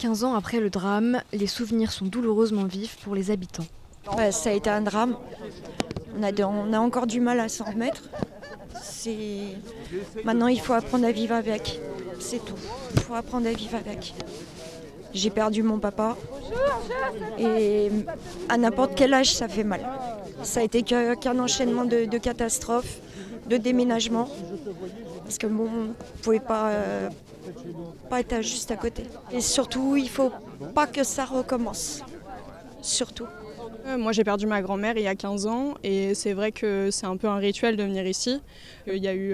15 ans après le drame, les souvenirs sont douloureusement vifs pour les habitants. Ça a été un drame. On a encore du mal à s'en remettre. Maintenant, il faut apprendre à vivre avec. C'est tout. Il faut apprendre à vivre avec. J'ai perdu mon papa. Et à n'importe quel âge, ça fait mal. Ça a été qu'un enchaînement de catastrophes, de déménagements. Parce que bon, on ne pouvait pas être juste à côté. Et surtout, il ne faut pas que ça recommence. Surtout. Moi j'ai perdu ma grand-mère il y a 15 ans et c'est vrai que c'est un peu un rituel de venir ici. Il y a eu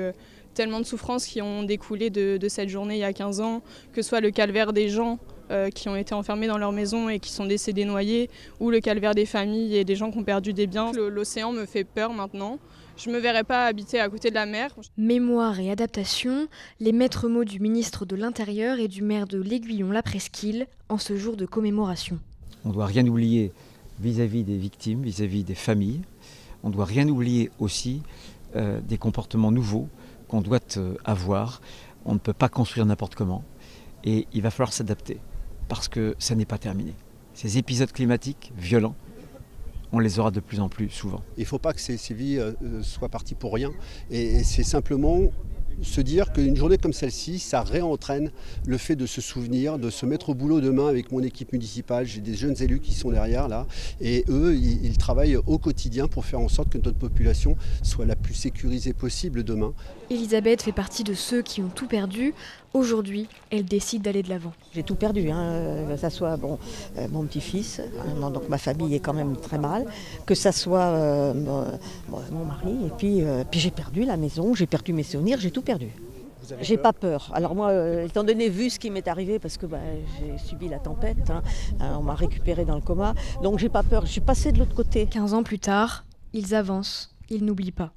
tellement de souffrances qui ont découlé de cette journée il y a 15 ans, que ce soit le calvaire des gens qui ont été enfermés dans leur maison et qui sont décédés noyés, ou le calvaire des familles et des gens qui ont perdu des biens. L'océan me fait peur maintenant. Je ne me verrai pas habiter à côté de la mer. Mémoire et adaptation, les maîtres mots du ministre de l'Intérieur et du maire de l'Aiguillon-la-Presqu'île en ce jour de commémoration. On ne doit rien oublier vis-à-vis des victimes, vis-à-vis des familles. On ne doit rien oublier aussi des comportements nouveaux qu'on doit avoir. On ne peut pas construire n'importe comment et il va falloir s'adapter parce que ça n'est pas terminé. Ces épisodes climatiques violents, on les aura de plus en plus souvent. Il ne faut pas que ces vies soient parties pour rien et c'est simplement se dire qu'une journée comme celle-ci, ça réentraîne le fait de se souvenir, de se mettre au boulot demain avec mon équipe municipale. J'ai des jeunes élus qui sont derrière là et eux, ils travaillent au quotidien pour faire en sorte que notre population soit la plus sécurisée possible demain. Elisabeth fait partie de ceux qui ont tout perdu. Aujourd'hui, elle décide d'aller de l'avant. J'ai tout perdu, que ça soit mon petit-fils, donc ma famille est quand même très mal, que ça soit mon mari, et puis j'ai perdu la maison, j'ai perdu mes souvenirs, j'ai tout perdu. J'ai pas peur. Alors moi, étant donné vu ce qui m'est arrivé, parce que j'ai subi la tempête, on m'a récupéré dans le coma, donc j'ai pas peur, je suis passée de l'autre côté. 15 ans plus tard, ils avancent, ils n'oublient pas.